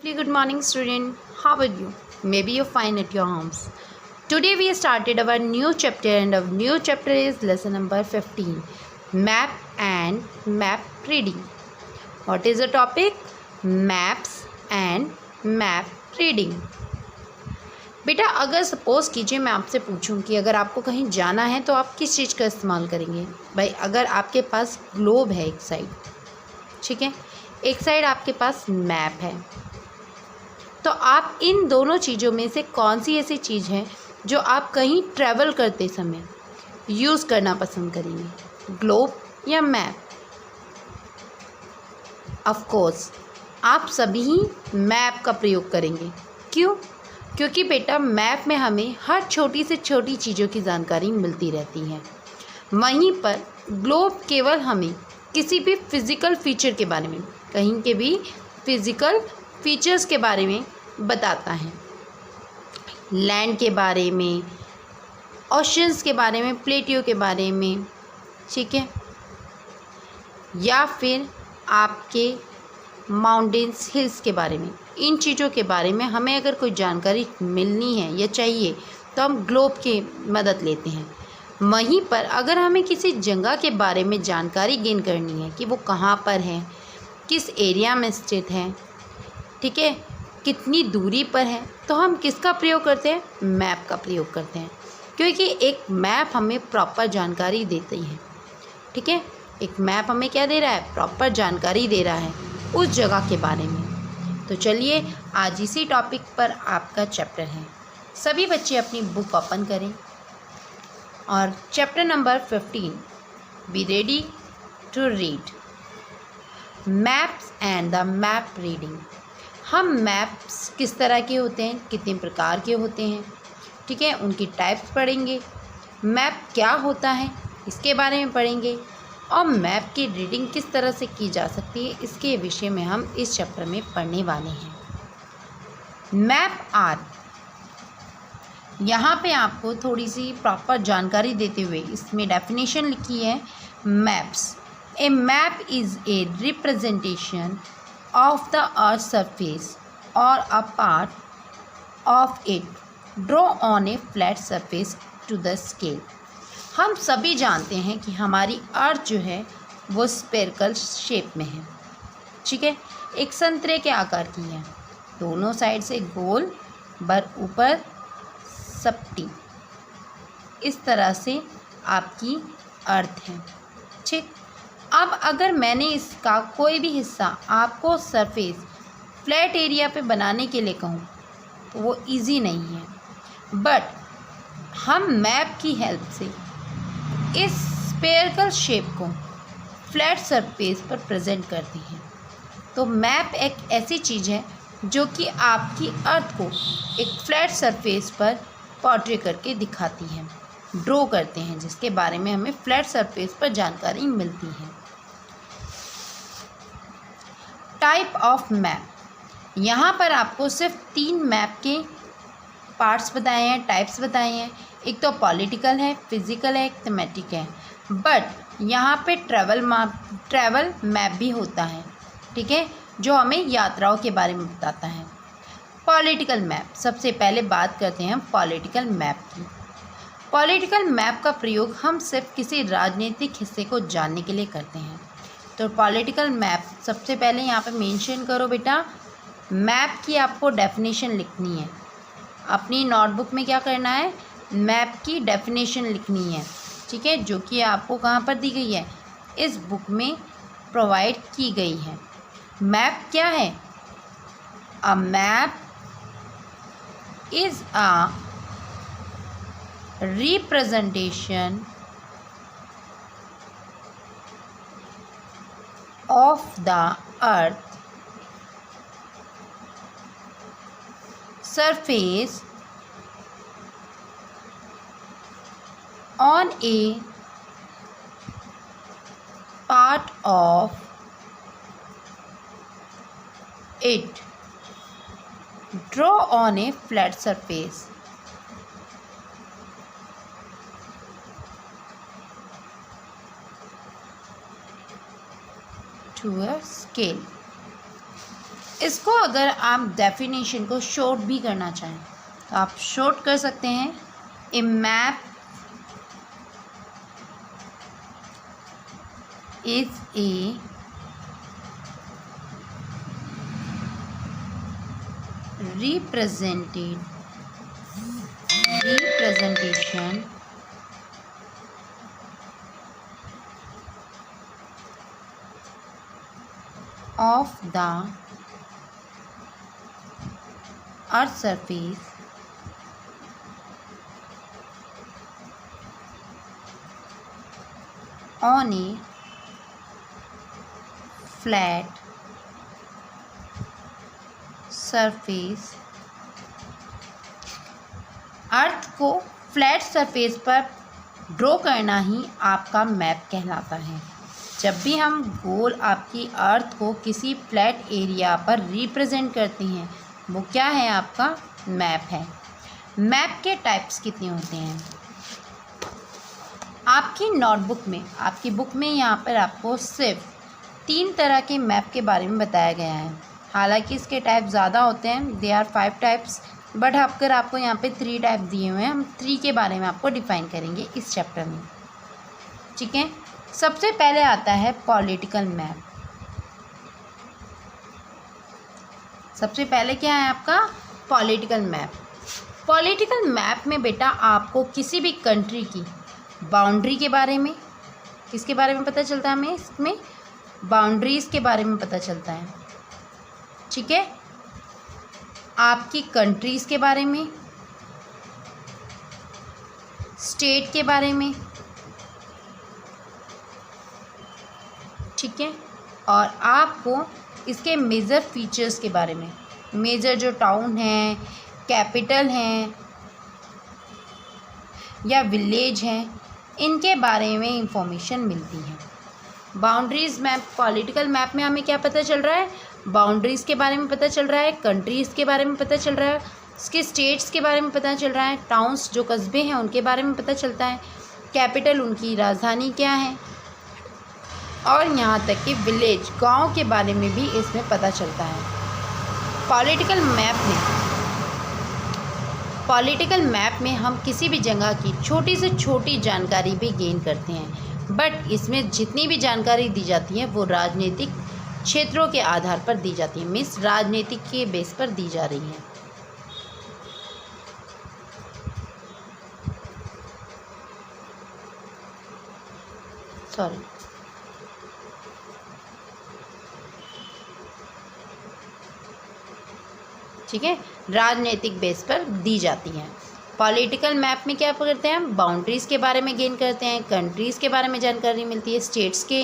Very good morning, student. How are you? Maybe you're fine at your homes. Today we started our new chapter, and our new chapter is lesson number 15, Map and Map Reading. What is the topic? Maps and Map Reading. बेटा अगर suppose कीजिए मैं आपसे पूछूं कि अगर आपको कहीं जाना है तो आप किस चीज़ का इस्तेमाल करेंगे? भाई अगर आपके पास ग्लोब है एक साइड, ठीक है, एक साइड आपके पास मैप है, तो आप इन दोनों चीज़ों में से कौन सी ऐसी चीज़ है जो आप कहीं ट्रैवल करते समय यूज़ करना पसंद करेंगे, ग्लोब या मैप? ऑफ कोर्स आप सभी ही मैप का प्रयोग करेंगे। क्यों? क्योंकि बेटा मैप में हमें हर छोटी से छोटी चीज़ों की जानकारी मिलती रहती है। वहीं पर ग्लोब केवल हमें किसी भी फिज़िकल फीचर के बारे में, कहीं के भी फिज़िकल फीचर्स के बारे में बताता है, लैंड के बारे में, ओशंस के बारे में, प्लेटियो के बारे में, ठीक है, या फिर आपके माउंटेन्स, हिल्स के बारे में। इन चीज़ों के बारे में हमें अगर कोई जानकारी मिलनी है या चाहिए तो हम ग्लोब की मदद लेते हैं। वहीं पर अगर हमें किसी जगह के बारे में जानकारी गेन करनी है कि वो कहाँ पर है, किस एरिया में स्थित है, ठीक है, कितनी दूरी पर है, तो हम किसका प्रयोग करते हैं? मैप का प्रयोग करते हैं। क्योंकि एक मैप हमें प्रॉपर जानकारी देती है, ठीक है, एक मैप हमें क्या दे रहा है? प्रॉपर जानकारी दे रहा है उस जगह के बारे में। तो चलिए आज इसी टॉपिक पर आपका चैप्टर है। सभी बच्चे अपनी बुक ओपन करें और chapter number 15 be ready to read, maps and the map reading. हम मैप्स किस तरह के होते हैं, कितने प्रकार के होते हैं, ठीक है, उनकी टाइप्स पढ़ेंगे, मैप क्या होता है इसके बारे में पढ़ेंगे, और मैप की रीडिंग किस तरह से की जा सकती है इसके विषय में हम इस चैप्टर में पढ़ने वाले हैं। मैप आर, यहाँ पे आपको थोड़ी सी प्रॉपर जानकारी देते हुए इसमें डेफिनेशन लिखी है। Maps, A map is a representation of the earth's surface or a part of it drawn on a flat surface to the scale। हम सभी जानते हैं कि हमारी अर्थ जो है वो स्पेरिकल शेप में है, ठीक है, एक संतरे के आकार की है, दोनों साइड से गोल बर ऊपर सपटी, इस तरह से आपकी अर्थ है, ठीक। अब अगर मैंने इसका कोई भी हिस्सा आपको सरफेस फ्लैट एरिया पे बनाने के लिए कहूँ तो वो इजी नहीं है, बट हम मैप की हेल्प से इस स्फेरिकल शेप को फ्लैट सरफेस पर प्रेजेंट करते हैं। तो मैप एक ऐसी चीज़ है जो कि आपकी अर्थ को एक फ्लैट सरफेस पर पोर्ट्रे करके दिखाती है, ड्रॉ करते हैं, जिसके बारे में हमें फ्लैट सरफेस पर जानकारी मिलती है। टाइप ऑफ मैप, यहाँ पर आपको सिर्फ 3 मैप के पार्ट्स बताए हैं, टाइप्स बताए हैं। एक तो पॉलिटिकल है, फिजिकल है, एक थीमेटिक है। बट यहाँ पे ट्रैवल मैप भी होता है, ठीक है, जो हमें यात्राओं के बारे में बताता है। पॉलिटिकल मैप, सबसे पहले बात करते हैं हम पॉलिटिकल मैप की। पॉलिटिकल मैप का प्रयोग हम सिर्फ किसी राजनीतिक हिस्से को जानने के लिए करते हैं। तो पॉलिटिकल मैप सबसे पहले यहाँ पे मेंशन करो बेटा, मैप की आपको डेफिनेशन लिखनी है। अपनी नोटबुक में क्या करना है? मैप की डेफिनेशन लिखनी है, ठीक है, जो कि आपको कहाँ पर दी गई है? इस बुक में प्रोवाइड की गई है। मैप क्या है? A map is a representation of the earth surface on a part of it draw on a flat surface to a scale। इसको अगर आप डेफिनेशन को शॉर्ट भी करना चाहें तो आप शॉर्ट कर सकते हैं। A map is a representation of the earth surface on a flat surface। Earth को फ्लैट सरफेस पर ड्रॉ करना ही आपका मैप कहलाता है। जब भी हम गोल आपकी अर्थ को किसी फ्लैट एरिया पर रिप्रेजेंट करते हैं वो क्या है, आपका मैप है। मैप के टाइप्स कितने होते हैं? आपकी नोटबुक में, आपकी बुक में यहाँ पर आपको सिर्फ 3 तरह के मैप के बारे में बताया गया है। हालांकि इसके टाइप ज़्यादा होते हैं, दे आर 5 टाइप्स, बट अगर आपको यहाँ पे 3 टाइप दिए हुए हैं, हम 3 के बारे में आपको डिफाइन करेंगे इस चैप्टर में, ठीक है। सबसे पहले आता है पॉलिटिकल मैप। सबसे पहले क्या है आपका पॉलिटिकल मैप। पॉलिटिकल मैप में बेटा आपको किसी भी कंट्री की बाउंड्री के बारे में, किसके बारे में पता चलता है हमें, इसमें बाउंड्रीज़ के बारे में पता चलता है, ठीक है। आपकी कंट्रीज़ के बारे में, स्टेट के बारे में, ठीक है, और आपको इसके मेजर फीचर्स के बारे में, मेजर जो टाउन हैं, कैपिटल हैं या विलेज हैं, इनके बारे में इंफॉर्मेशन मिलती है। बाउंड्रीज़ मैप, पॉलिटिकल मैप में हमें क्या पता चल रहा है, बाउंड्रीज़ के बारे में पता चल रहा है, कंट्रीज़ के बारे में पता चल रहा है, उसके स्टेट्स के बारे में पता चल रहा है, टाउन्स जो कस्बे हैं उनके बारे में पता चलता है, कैपिटल उनकी राजधानी क्या है, और यहाँ तक कि विलेज गांव के बारे में भी इसमें पता चलता है। पॉलिटिकल मैप में हम किसी भी जगह की छोटी से छोटी जानकारी भी गेन करते हैं, बट इसमें जितनी भी जानकारी दी जाती है वो राजनीतिक क्षेत्रों के आधार पर दी जाती है, मीन्स राजनीतिक के बेस पर दी जा रही है। ठीक है, राजनीतिक बेस पर दी जाती हैं। पॉलिटिकल मैप में क्या करते हैं हम, बाउंड्रीज़ के बारे में गेन करते हैं, कंट्रीज़ के बारे में जानकारी मिलती है, स्टेट्स के,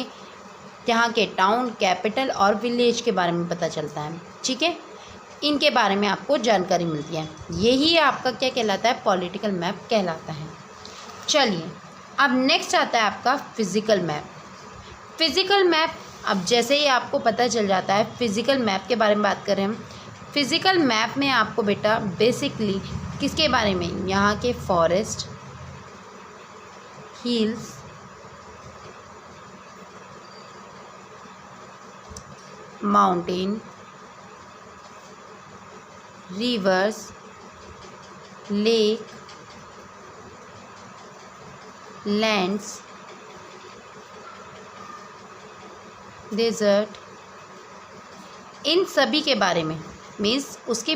यहाँ के टाउन, कैपिटल और विलेज के बारे में पता चलता है, ठीक है, इनके बारे में आपको जानकारी मिलती है। यही आपका क्या कहलाता है, पॉलिटिकल मैप कहलाता है। चलिए अब नेक्स्ट आता है आपका फिज़िकल मैप। फिज़िकल मैप, अब जैसे ही आपको पता चल जाता है फिज़िकल मैप के बारे में बात करें हम, फिज़िकल मैप में आपको बेटा बेसिकली किसके बारे में, यहाँ के forest, hills, mountain, rivers, lake, lands, desert, इन सभी के बारे में, मीन्स उसकी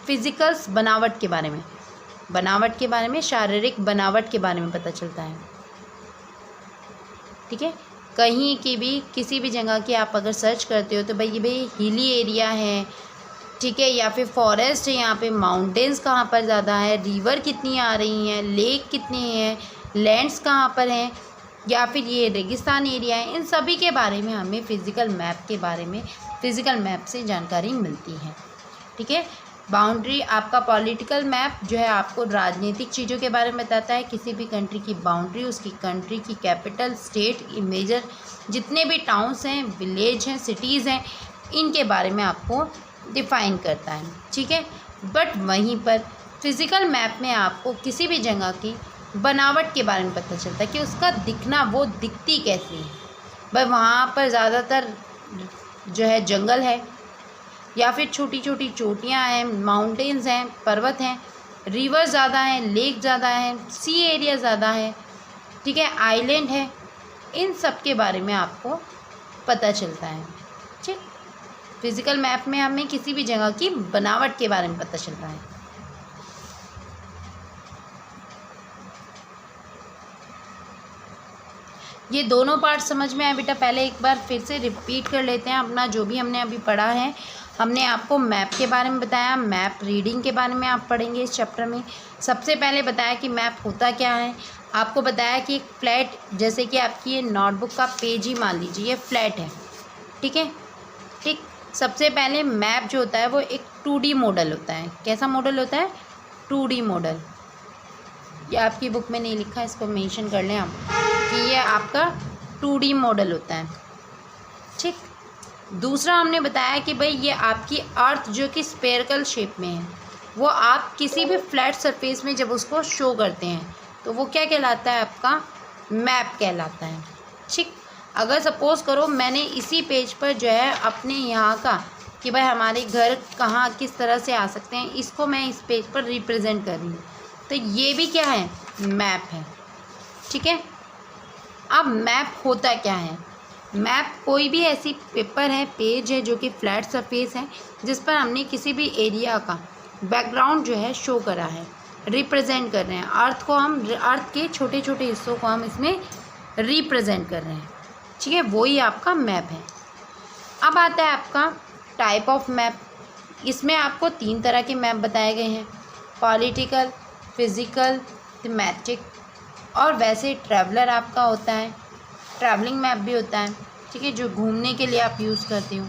फिज़िकल्स बनावट के बारे में, शारीरिक बनावट के बारे में पता चलता है, ठीक है। कहीं की भी किसी भी जगह की आप अगर सर्च करते हो तो भाई हिली एरिया है, ठीक है, या फिर फॉरेस्ट है, यहाँ पे माउंटेन्स कहाँ पर ज़्यादा है, रिवर कितनी आ रही हैं, लेक कितने हैं, लैंड्स कहाँ पर हैं, या फिर ये रेगिस्तान एरिया है, इन सभी के बारे में हमें फ़िज़िकल मैप से जानकारी मिलती है, ठीक है। बाउंड्री, आपका पॉलिटिकल मैप जो है आपको राजनीतिक चीज़ों के बारे में बताता है, किसी भी कंट्री की बाउंड्री, उसकी कंट्री की कैपिटल, स्टेट, मेजर जितने भी टाउन्स हैं, विलेज हैं, सिटीज़ हैं, इनके बारे में आपको डिफ़ाइन करता है, ठीक है। बट वहीं पर फिज़िकल मैप में आपको किसी भी जगह की बनावट के बारे में पता चलता है कि उसका दिखना, वो दिखती कैसी है। भाई वहाँ पर ज़्यादातर जो है जंगल है, या फिर छोटी छोटी चोटियाँ हैं, माउंटेन्स हैं, पर्वत हैं, रिवर ज़्यादा हैं, लेक ज़्यादा है, सी एरिया ज़्यादा है, ठीक है, आइलैंड है, इन सब के बारे में आपको पता चलता है। ठीक, फिजिकल मैप में हमें किसी भी जगह की बनावट के बारे में पता चलता है। ये दोनों पार्ट समझ में आए बेटा? पहले एक बार फिर से रिपीट कर लेते हैं अपना जो भी हमने अभी पढ़ा है। हमने आपको मैप के बारे में बताया, मैप रीडिंग के बारे में आप पढ़ेंगे इस चैप्टर में। सबसे पहले बताया कि मैप होता क्या है, आपको बताया कि एक फ्लैट, जैसे कि आपकी ये नोटबुक का पेज ही मान लीजिए ये फ्लैट है, ठीक है। ठीक, सबसे पहले मैप जो होता है वो एक 2D मॉडल होता है। कैसा मॉडल होता है? 2D model. ये आपकी बुक में नहीं लिखा, इसको मेंशन कर लें आप कि ये आपका 2D मॉडल होता है। ठीक, दूसरा हमने बताया कि भाई ये आपकी अर्थ जो कि स्फेरिकल शेप में है, वो आप किसी भी फ्लैट सरफेस में जब उसको शो करते हैं तो वो क्या कहलाता है? आपका मैप कहलाता है। ठीक, अगर सपोज़ करो मैंने इसी पेज पर जो है अपने यहाँ का कि भाई हमारे घर कहाँ किस तरह से आ सकते हैं, इसको मैं इस पेज पर रिप्रेजेंट कर रही हूँ, तो ये भी क्या है? मैप है। ठीक है, अब मैप होता क्या है? मैप कोई भी ऐसी पेपर है, पेज है जो कि फ्लैट सरफेस है, जिस पर हमने किसी भी एरिया का बैकग्राउंड जो है शो करा है, रिप्रेजेंट कर रहे हैं। अर्थ को हम, अर्थ के छोटे छोटे हिस्सों को हम इसमें रिप्रेजेंट कर रहे हैं। ठीक है, वही आपका मैप है। अब आता है आपका टाइप ऑफ मैप। इसमें आपको 3 तरह के मैप बताए गए हैं, पॉलिटिकल, फिज़िकल, थीमेटिक, और वैसे ट्रैवलर आपका होता है, ट्रैवलिंग मैप भी होता है, ठीक है, जो घूमने के लिए आप यूज़ करते हो।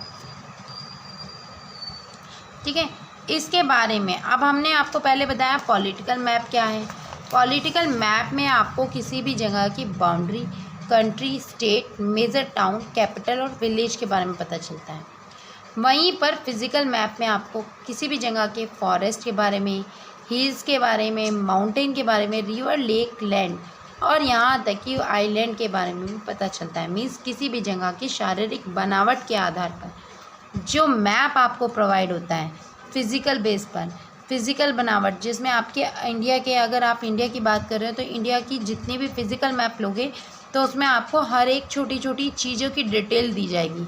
ठीक है, इसके बारे में अब हमने आपको पहले बताया पॉलिटिकल मैप क्या है। पॉलिटिकल मैप में आपको किसी भी जगह की boundary, country, state, major town, capital और विलेज के बारे में पता चलता है। वहीं पर फिज़िकल मैप में आपको किसी भी जगह के फॉरेस्ट के बारे में, हिल्स के बारे में, माउंटेन के बारे में, रिवर, लेक, लैंड और यहाँ तक कि आइलैंड के बारे में भी पता चलता है। मीन्स किसी भी जगह की शारीरिक बनावट के आधार पर जो मैप आपको प्रोवाइड होता है फिज़िकल बेस पर, फिज़िकल बनावट, जिसमें आपके इंडिया के, अगर आप इंडिया की बात कर रहे हो तो इंडिया की जितनी भी फिज़िकल मैप लोगे तो उसमें आपको हर एक छोटी छोटी चीज़ों की डिटेल दी जाएगी।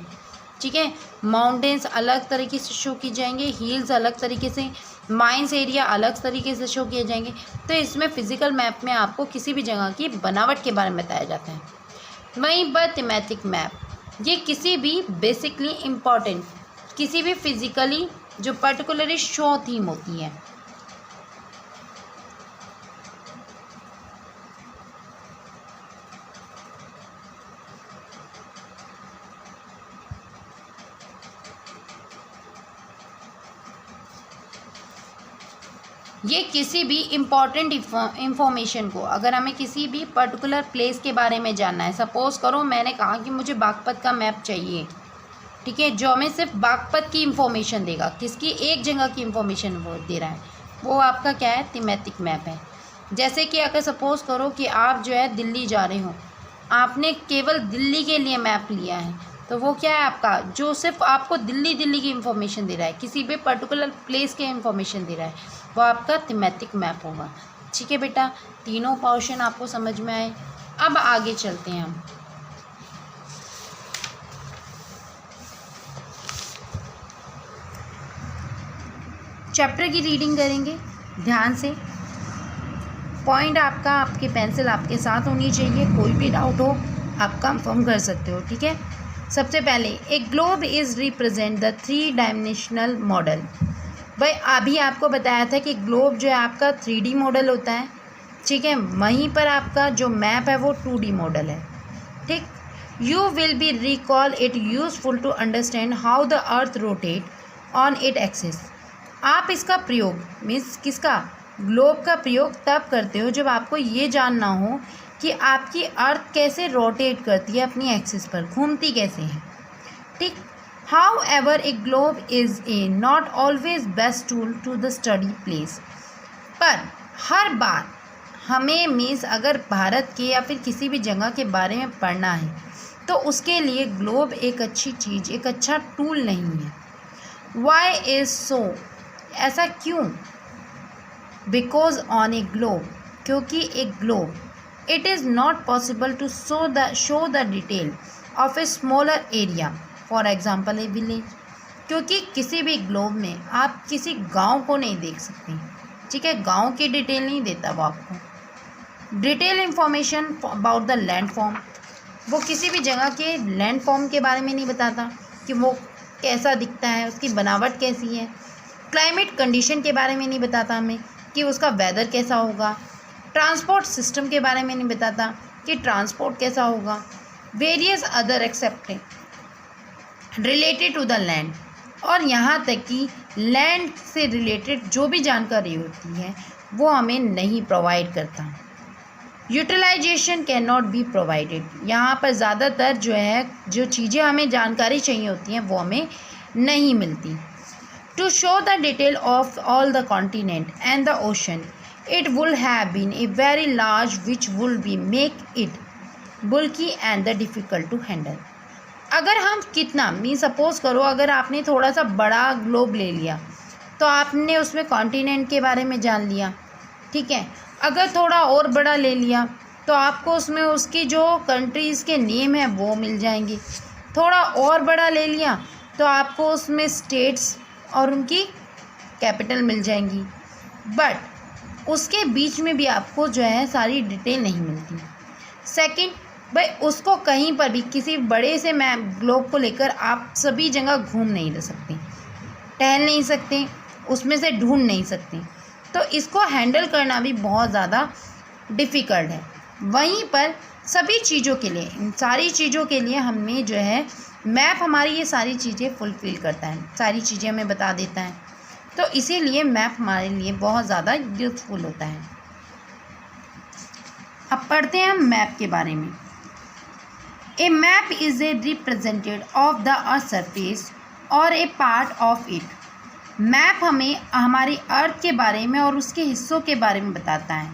ठीक है, माउंटेन्स अलग तरीके से शो किए जाएंगे, हिल्स अलग तरीके से, माइंस एरिया अलग तरीके से शो किए जाएंगे। तो इसमें फिज़िकल मैप में आपको किसी भी जगह की बनावट के बारे में बताया जाता है। वहीं पर थीमेटिक मैप, ये किसी भी बेसिकली इम्पॉर्टेंट, किसी भी फिज़िकली जो पर्टिकुलरली शो थीम होती है, ये किसी भी इम्पॉर्टेंट इंफॉर्मेशन को, अगर हमें किसी भी पर्टिकुलर प्लेस के बारे में जानना है, सपोज़ करो मैंने कहा कि मुझे बागपत का मैप चाहिए, ठीक है, जो हमें सिर्फ बागपत की इंफॉर्मेशन देगा, किसकी? एक जगह की इंफॉर्मेशन वो दे रहा है, वो आपका क्या है? थीमेटिक मैप है। जैसे कि अगर सपोज़ करो कि आप जो है दिल्ली जा रहे हो, आपने केवल दिल्ली के लिए मैप लिया है, तो वो क्या है आपका? जो सिर्फ आपको दिल्ली की इंफॉर्मेशन दे रहा है, किसी भी पर्टिकुलर प्लेस के इंफॉर्मेशन दे रहा है, वो आपका थीमेटिक मैप होगा। ठीक है बेटा, तीनों पोर्शन आपको समझ में आए। अब आगे चलते हैं हम। चैप्टर की रीडिंग करेंगे ध्यान से। पॉइंट आपका, आपकी पेंसिल आपके साथ होनी चाहिए, कोई भी डाउट हो आप कंफर्म कर सकते हो। ठीक है, सबसे पहले एक globe is represent the 3 dimensional model. भाई अभी आपको बताया था कि ग्लोब जो है आपका 3D मॉडल होता है, ठीक है, वहीं पर आपका जो मैप है वो 2D मॉडल है। ठीक, you will be recall it useful to understand how the earth rotate on it axis. आप इसका प्रयोग, मीन्स किसका? ग्लोब का प्रयोग तब करते हो जब आपको ये जानना हो कि आपकी अर्थ कैसे रोटेट करती है, अपनी एक्सिस पर घूमती कैसे है। ठीक, However, a globe is a not always best tool to the study place. पर हर बार हमें मीन्स अगर भारत के या फिर किसी भी जगह के बारे में पढ़ना है तो उसके लिए ग्लोब एक अच्छी चीज़, एक अच्छा टूल नहीं है। वाई इज़ सो, ऐसा क्यों? बिकॉज ऑन ए ग्लोब, क्योंकि एक globe, it is not possible to show the detail of a smaller area, for example a village, क्योंकि किसी भी ग्लोब में आप किसी गांव को नहीं देख सकते, ठीक है, गांव की डिटेल नहीं देता वो आपको। Detail information about the land form, वो किसी भी जगह के लैंड फॉर्म के बारे में नहीं बताता कि वो कैसा दिखता है, उसकी बनावट कैसी है। क्लाइमेट कंडीशन के बारे में नहीं बताता हमें कि उसका वेदर कैसा होगा। ट्रांसपोर्ट सिस्टम के बारे में नहीं बताता कि ट्रांसपोर्ट कैसा होगा। Various other excepting related to the land, और यहाँ तक कि लैंड से रिलेटेड जो भी जानकारी होती है वो हमें नहीं प्रोवाइड करता। Utilisation can not be provided, यहाँ पर ज़्यादातर जो चीज़ें हमें जानकारी चाहिए होती हैं वो हमें नहीं मिलती। To show the detail of all the continent and the ocean, it will have been a very large which will be make it bulky and the difficult to handle. अगर हम कितना सपोज़ करो, अगर आपने थोड़ा सा बड़ा ग्लोब ले लिया तो आपने उसमें कॉन्टिनेंट के बारे में जान लिया, ठीक है। अगर थोड़ा और बड़ा ले लिया तो आपको उसमें उसकी जो कंट्रीज़ के नेम है वो मिल जाएंगे। थोड़ा और बड़ा ले लिया तो आपको उसमें स्टेट्स और उनकी कैपिटल मिल जाएंगी, बट उसके बीच में भी आपको सारी डिटेल नहीं मिलती। सेकंड, भाई उसको कहीं पर भी किसी बड़े से मैप ग्लोब को लेकर आप सभी जगह घूम नहीं सकते, टहल नहीं सकते, उसमें से ढूंढ नहीं सकते, तो इसको हैंडल करना भी बहुत ज़्यादा डिफ़िकल्ट है। वहीं पर सभी चीज़ों के लिए, इन सारी चीज़ों के लिए हमें मैप हमारी ये सारी चीज़ें फुलफ़िल करता है, सारी चीज़ें हमें बता देता है, तो इसीलिए मैप हमारे लिए बहुत ज़्यादा यूज़फुल होता है। अब पढ़ते हैं हम मैप के बारे में। A map is a represented of the earth surface or a part of it. Map हमें हमारी अर्थ के बारे में और उसके हिस्सों के बारे में बताता है।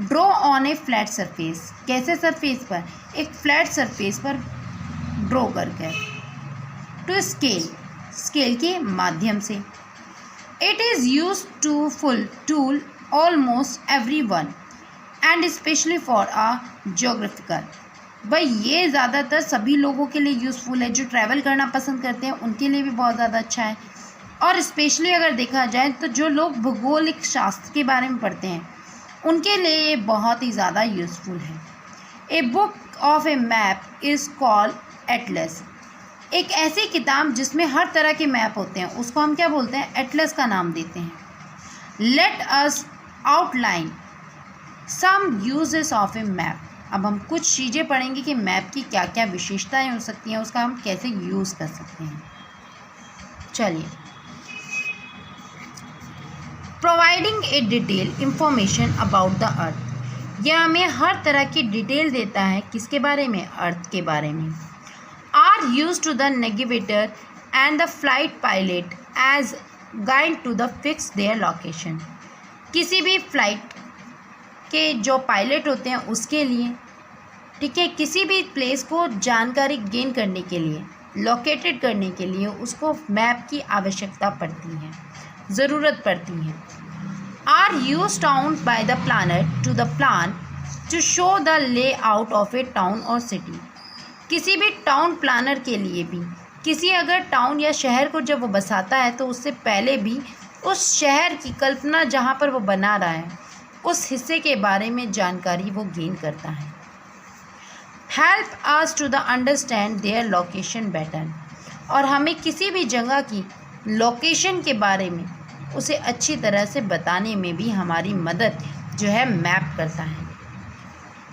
Draw on a flat surface, कैसे सरफेस पर? एक फ्लैट सरफेस पर ड्रॉ करके। टू स्केल, स्केल के माध्यम से। It is use to full tool almost every one and specially for a geographical. भाई ये ज़्यादातर सभी लोगों के लिए यूज़फुल है, जो ट्रैवल करना पसंद करते हैं उनके लिए भी बहुत ज़्यादा अच्छा है, और स्पेशली अगर देखा जाए तो जो लोग भौगोलिक शास्त्र के बारे में पढ़ते हैं उनके लिए ये बहुत ही ज़्यादा यूज़फुल है। A book of a map is called Atlas. एक ऐसी किताब जिसमें हर तरह के मैप होते हैं उसको हम क्या बोलते हैं? एटलस का नाम देते हैं। Let us outline some uses of a map. अब हम कुछ चीज़ें पढ़ेंगे कि मैप की क्या क्या विशेषताएं हो सकती हैं, उसका हम कैसे यूज़ कर सकते हैं। चलिए, providing A detail information about the earth, यह हमें हर तरह की डिटेल देता है, किसके बारे में? अर्थ के बारे में। Are use to the navigator and the flight pilot as guide to the fix their location. किसी भी फ्लाइट के जो पायलट होते हैं उसके लिए, ठीक है, किसी भी प्लेस को जानकारी गेन करने के लिए, लोकेटेड करने के लिए उसको मैप की आवश्यकता पड़ती है, ज़रूरत पड़ती है। Are use town by the planner to the plan to show the layout of a town और सिटी। किसी भी टाउन प्लानर के लिए भी, किसी अगर टाउन या शहर को जब वो बसाता है तो उससे पहले भी उस शहर की कल्पना जहाँ पर वो बना रहा है उस हिस्से के बारे में जानकारी वो गेन करता है। Help us to the understand their location better, और हमें किसी भी जगह की लोकेशन के बारे में उसे अच्छी तरह से बताने में भी हमारी मदद मैप करता है।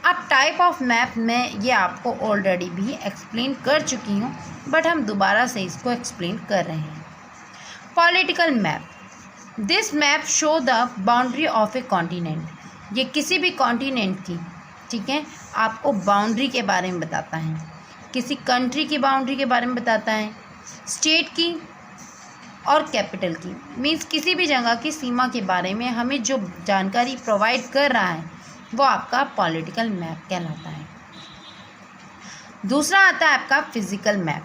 अब टाइप ऑफ मैप में ये आपको ऑलरेडी भी एक्सप्लेन कर चुकी हूँ, बट हम दोबारा से इसको एक्सप्लेन कर रहे हैं। Political map, this map show the boundary of A continent. ये किसी भी कॉन्टिनेंट की, ठीक है, आपको बाउंड्री के बारे में बताता है, किसी कंट्री की बाउंड्री के बारे में बताता है, स्टेट की और कैपिटल की, मीन्स किसी भी जगह की सीमा के बारे में हमें जो जानकारी प्रोवाइड कर रहा है वो आपका पॉलिटिकल मैप कहलाता है। दूसरा आता है आपका physical map.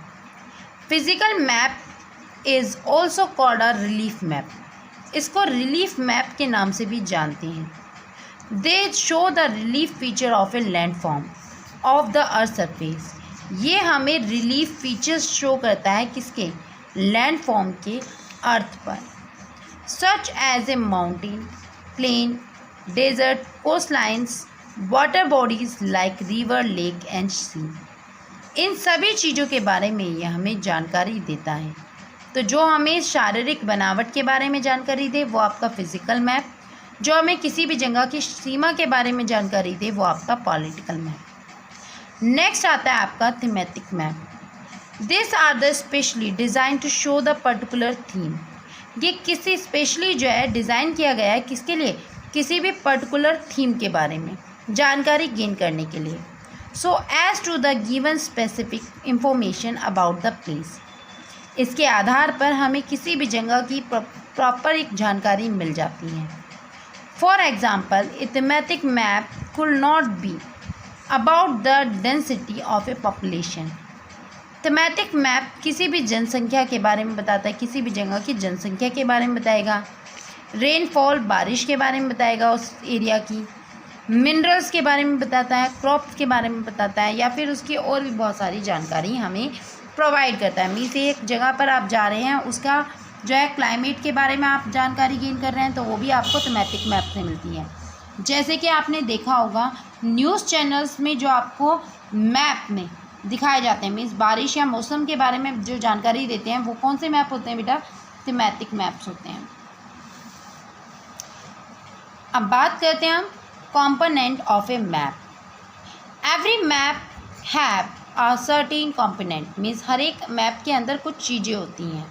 Physical map is also called a relief map. इसको रिलीफ मैप के नाम से भी जानते हैं। दे show the relief feature of A landform of the earth surface. ये हमें रिलीफ फीचर्स शो करता है किसके, लैंडफॉर्म के अर्थ पर। Such as a mountain, plain, desert, coast lines, water bodies like river, lake and sea. इन सभी चीज़ों के बारे में ये हमें जानकारी देता है। तो जो हमें शारीरिक बनावट के बारे में जानकारी दे वो आपका फिजिकल मैप, जो हमें किसी भी जगह की सीमा के बारे में जानकारी दे वो आपका पॉलिटिकल मैप। नेक्स्ट आता है आपका thematic map. This are the specially design to show the particular theme. ये किसी स्पेशली जो है डिज़ाइन किया गया है किसके लिए, किसी भी पर्टिकुलर थीम के बारे में जानकारी गेन करने के लिए। So as to the given specific information about the place. इसके आधार पर हमें किसी भी जगह की प्रॉपर एक जानकारी मिल जाती है। For example, A thematic map could not be about the density of A population. Thematic map किसी भी जनसंख्या के बारे में बताता है, किसी भी जगह की जनसंख्या के बारे में बताएगा, रेनफॉल, बारिश के बारे में बताएगा उस एरिया की, मिनरल्स के बारे में बताता है, क्रॉप्स के बारे में बताता है, या फिर उसकी और भी बहुत सारी जानकारी हमें प्रोवाइड करता है। मीन्स एक जगह पर आप जा रहे हैं उसका जो है क्लाइमेट के बारे में आप जानकारी गेन कर रहे हैं तो वो भी आपको थीमेटिक मैप से मिलती है। जैसे कि आपने देखा होगा न्यूज़ चैनल्स में जो आपको मैप में दिखाए जाते हैं, मीन्स बारिश या मौसम के बारे में जो जानकारी देते हैं वो कौन से मैप होते हैं बेटा, थीमेटिक मैप्स होते हैं। अब बात करते हैं हम component of a map. Every map have a certain component, means हर एक मैप के अंदर कुछ चीज़ें होती हैं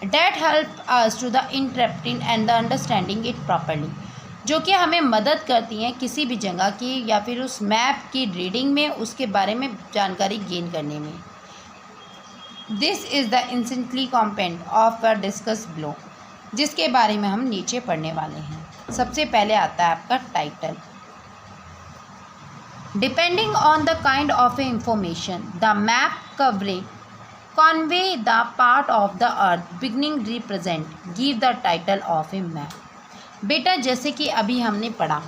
that help us to the interpreting and the understanding it properly, जो कि हमें मदद करती हैं किसी भी जगह की या फिर उस मैप की रीडिंग में, उसके बारे में जानकारी गेन करने में। This is the incessantly component of a discuss below, जिसके बारे में हम नीचे पढ़ने वाले हैं। सबसे पहले आता है आपका title. Depending on the kind of information the map covering convey the part of the earth beginning represent give the title of a map। बेटा जैसे कि अभी हमने पढ़ा,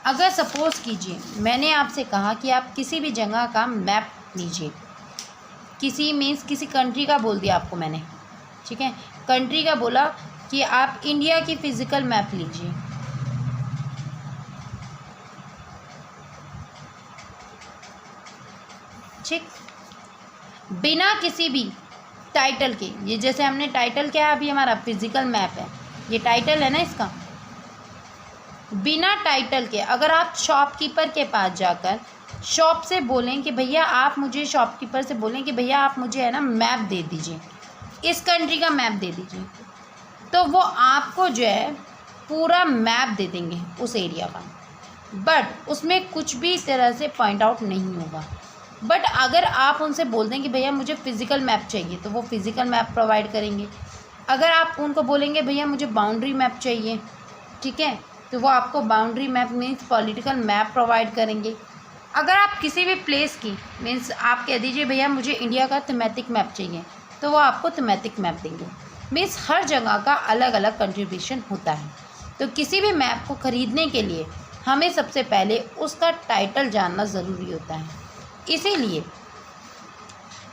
अगर सपोज़ कीजिए मैंने आपसे कहा कि आप किसी भी जगह का मैप लीजिए, किसी मीन्स किसी कंट्री का बोल दिया आपको मैंने, ठीक है, कंट्री का बोला कि आप इंडिया की फ़िज़िकल मैप लीजिए, ठीक, बिना किसी भी टाइटल के। ये जैसे हमने टाइटल क्या है, अभी हमारा फिजिकल मैप है, ये टाइटल है ना इसका। बिना टाइटल के अगर आप शॉपकीपर के पास जाकर शॉप से बोलें कि भैया आप मुझे, शॉपकीपर से बोलें कि भैया आप मुझे है ना मैप दे दीजिए, इस कंट्री का मैप दे दीजिए, तो वो आपको जो है पूरा मैप दे देंगे उस एरिया का, बट उसमें कुछ भी तरह से पॉइंट आउट नहीं होगा। बट अगर आप उनसे बोल दें कि भैया मुझे फ़िज़िकल मैप चाहिए तो वो फ़िज़िकल मैप प्रोवाइड करेंगे। अगर आप उनको बोलेंगे भैया मुझे बाउंड्री मैप चाहिए, ठीक है, तो वो आपको boundary map means political map provide करेंगे। अगर आप किसी भी प्लेस की मीन्स आप कह दीजिए भैया मुझे इंडिया का थीमेटिक मैप चाहिए, तो वो आपको थीमेटिक मैप देंगे। मीन्स हर जगह का अलग अलग कंट्रीब्यूशन होता है। तो किसी भी मैप को ख़रीदने के लिए हमें सबसे पहले उसका टाइटल जानना ज़रूरी होता है। इसीलिए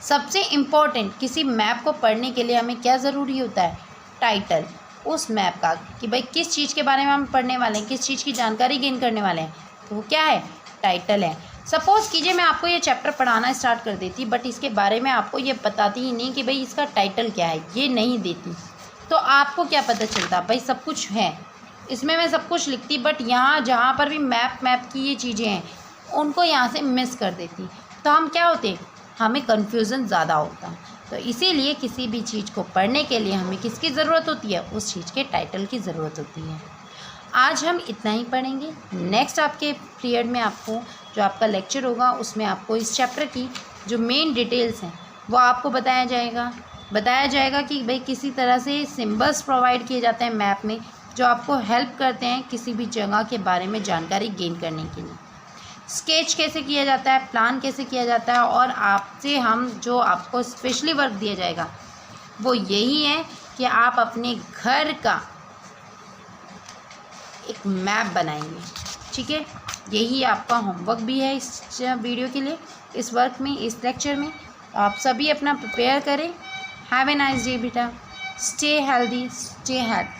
सबसे इम्पोर्टेंट किसी मैप को पढ़ने के लिए हमें क्या ज़रूरी होता है, टाइटल उस मैप का, कि भाई किस चीज़ के बारे में हम पढ़ने वाले हैं, किस चीज़ की जानकारी गेन करने वाले हैं, तो वो क्या है, टाइटल है। सपोज़ कीजिए मैं आपको ये चैप्टर पढ़ाना स्टार्ट कर देती बट इसके बारे में आपको ये बताती ही नहीं कि भाई इसका टाइटल क्या है, ये नहीं देती, तो आपको क्या पता चलता, भाई सब कुछ है इसमें, मैं सब कुछ लिखती बट यहाँ जहाँ पर भी मैप की ये चीज़ें हैं उनको यहाँ से मिस कर देती, तो हम क्या होते, हमें कन्फ्यूज़न ज़्यादा होता। तो इसीलिए किसी भी चीज़ को पढ़ने के लिए हमें किसकी ज़रूरत होती है, उस चीज़ के टाइटल की ज़रूरत होती है। आज हम इतना ही पढ़ेंगे। नेक्स्ट आपके पीरियड में आपको जो आपका लेक्चर होगा उसमें आपको इस चैप्टर की जो मेन डिटेल्स हैं वो आपको बताया जाएगा कि भाई किसी तरह से सिंबल्स प्रोवाइड किए जाते हैं मैप में जो आपको हेल्प करते हैं किसी भी जगह के बारे में जानकारी गेन करने के लिए। स्केच कैसे किया जाता है, प्लान कैसे किया जाता है, और आपसे हम जो आपको स्पेशली वर्क दिया जाएगा वो यही है कि आप अपने घर का एक मैप बनाएंगे। ठीक है, यही आपका होमवर्क भी है इस वीडियो के लिए, इस वर्क में, इस लेक्चर में। आप सभी अपना प्रिपेयर करें। हैव ए नाइस डे बेटा। Stay healthy, stay happy.